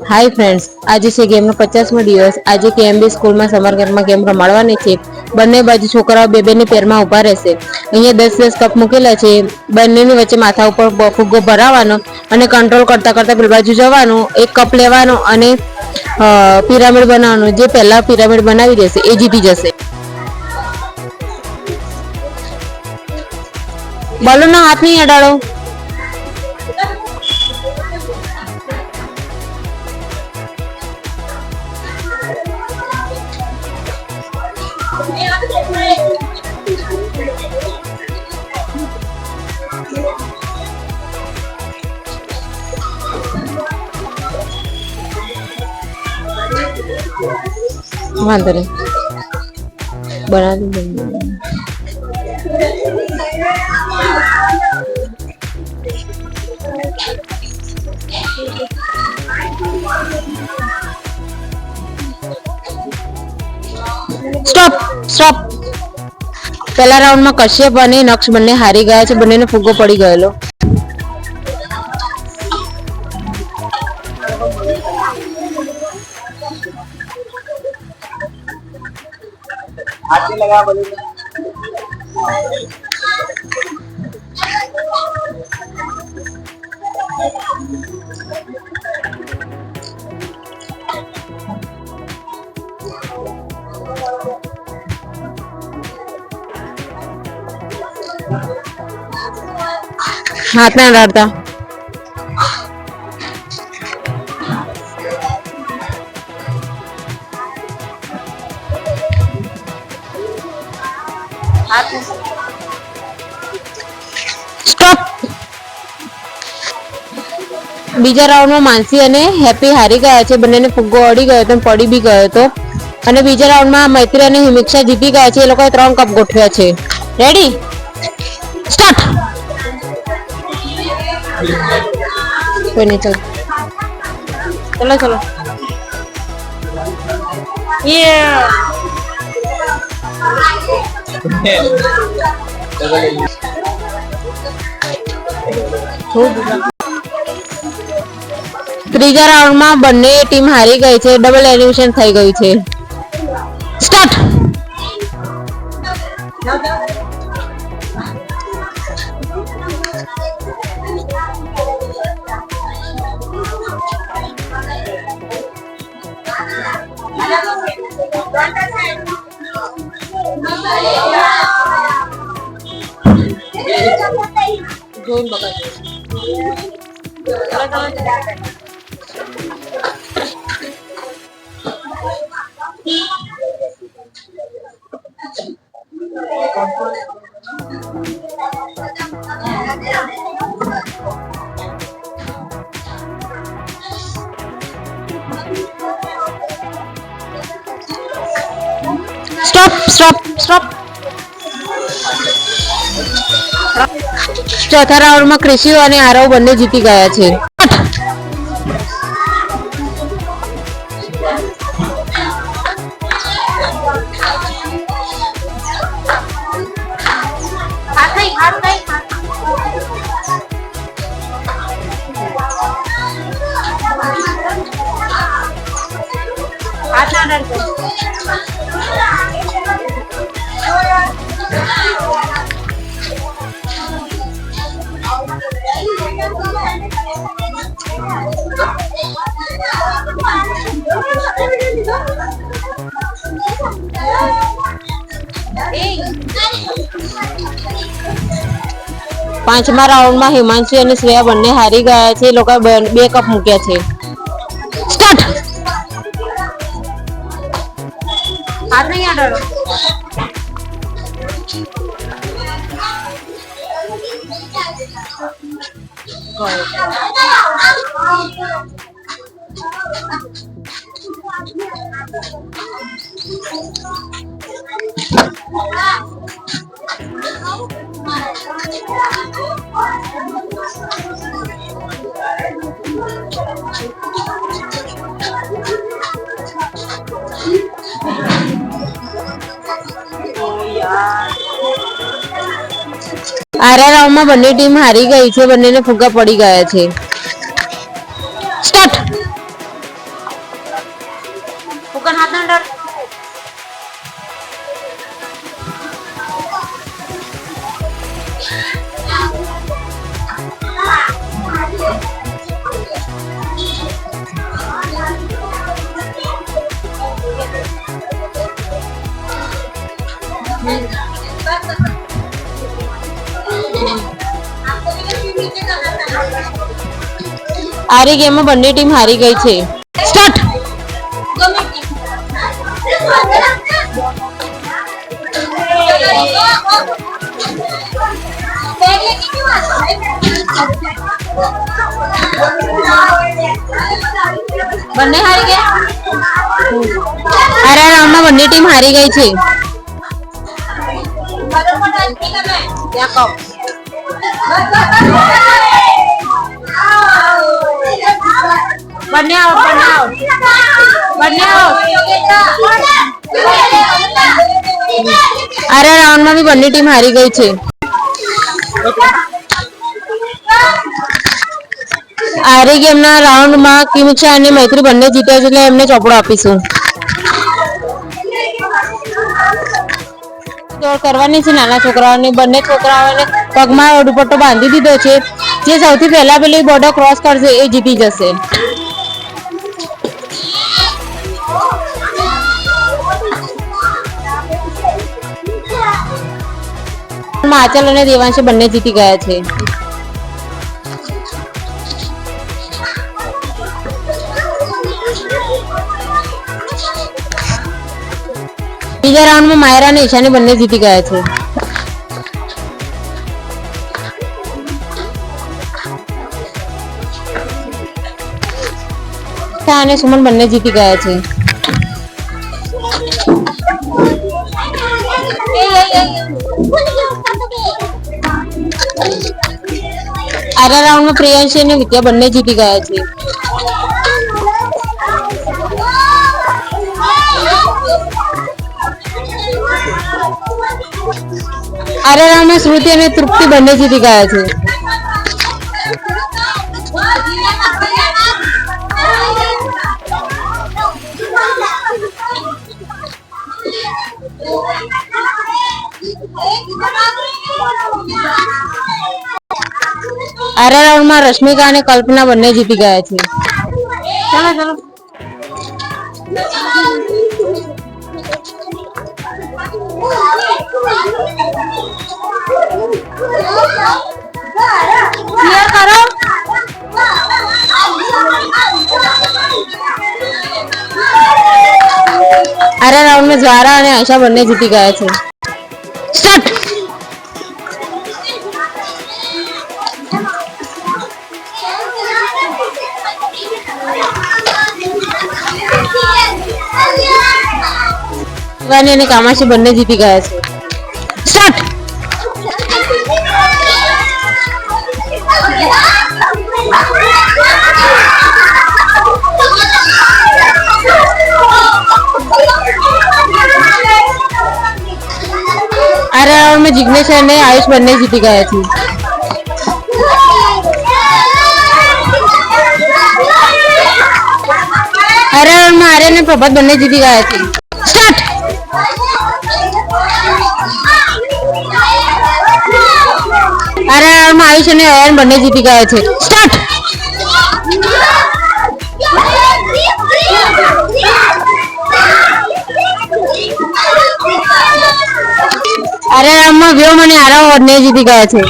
Hi friends, આજે છે ગેમનો 50મો દિવસ। આજે કેએમબી સ્કૂલમાં સમર કેમ્પમાં ગેમ રમાડવાની છે। બંને બાજુ છોકરાઓ બે બેની પેરમાં ઊભા રહેશે। અહીંયા 10-10 કપ મૂકેલા છે। બંનેની વચ્ચે માથા ઉપર ફુગ્ગો ભરાવાનો અને કંટ્રોલ કરતા કરતા પેલી બાજુ જવાનું, એક કપ લેવાનો અને પિરામિડ બનાવવાનું। જે પહેલા પિરામિડ બનાવી દેશે એ જીતી જશે। બોલોનો હાથ નહીં અડાડો। વાંધો નહીં, બનાવી સ્ટોપ સ્ટોપ। પહેલા રાઉન્ડમાં કશ્યપ અને નક્ષ બંને હારી ગયા છે। બંનેને ફુગ્ગો પડી ગયેલો। હાથ ના અડાડતા। સ્ટોપ। બીજા રાઉન્ડમાં માનસી અને હેપી હારી ગયા છે। બંનેને ફુગ્ગો અડી ગયો હતો, પડી બી ગયો હતો। અને બીજા રાઉન્ડમાં મૈત્રી અને હિમિક્ષા જીતી ગયા છે। એ લોકોએ 3 કપ ગોઠવ્યા છે। Ready, start. કોઈ નહીં, ચલો ચલો ચલો। ત્રીજા રાઉન્ડમાં બંને ટીમ હારી ગઈ છે। ડબલ એલિમિનેશન થઈ ગયું છે। સ્ટાર્ટ। જોઈન બગાડ। Stop stop stop. ચોથા રાઉન્ડમાં ક્રિશિયો અને આરવ બંને જીતી ગયા છે। પાંચમા રાઉન્ડમાં હિમાંશુ અને શ્રેયા બંને હારી ગયા છે। એ લોકોએ 2 કપ મૂક્યા છે। સ્ટાર્ટ। હાથ નહીં અડાડો। આરા રાઉન્ડમાં બંને ટીમ હારી ગઈ છે। બંનેને ફુગ્ગા પડી ગયા છે। સ્ટાર્ટ। આરી ગેમમાં બંને ટીમ હારી ગઈ છે. સ્ટાર્ટ. બંને હારી ગયા. આ રાઉન્ડમાં બંને ટીમ હારી ગઈ છે. બંને આઉટ. આ રાઉન્ડમાં બી બંને ટીમ હારી ગઈ છે. આરી ગેમના રાઉન્ડમાં કિમુક્ષા અને મૈત્રી બંને જીત્યા છે, એટલે એમને ચોપડો આપીશું. દોડ કરવાની છે નાના છોકરાઓની. બંને છોકરાઓને પગમાં દુપટ્ટો બાંધી દીધો છે. જે સૌથી પહેલા પેલી બોર્ડર ક્રોસ કરશે એ જીતી જશે. આચલ અને દેવાંશ બંને જીતી ગયા છે. બીજા રાઉન્ડમાં માયરા અને ઈશાની બંને જીતી ગયા છે. અને સુમન બંને જીતી ગયા છે. આગલા રાઉન્ડમાં પ્રિયાંશી અને વિદ્યા બંને જીતી ગયા છે. આગલા રાઉન્ડમાં શ્રુતિ અને તૃપ્તિ બંને જીતી ગયા છે. આ રાઉન્ડમાં રશ્મિકા અને કલ્પના બંને જીતી ગયા છે. ચાલો ક્લિયર કરો. આ રાઉન્ડમાં જ્વારા અને આશા બંને જીતી ગયા છે. સ્ટાર્ટ. શિવાની અને કામાક્ષી બંને જીતી ગયા છે. સ્ટાર્ટ. આ રાઉન્ડમાં જિગ્નેશ અને આયુષ બંને જીતી ગયા છે. આ રાઉન્ડમાં આર્યન અને પ્રભાત બંને જીતી ગયા છે. સ્ટાર્ટ. આ રાઉન્ડમાં આયુષ અને અયન બંને જીતી ગયા છે. સ્ટાર્ટ. આ રાઉન્ડમાં વ્યોમ અને આરવ બંને જીતી ગયા છે.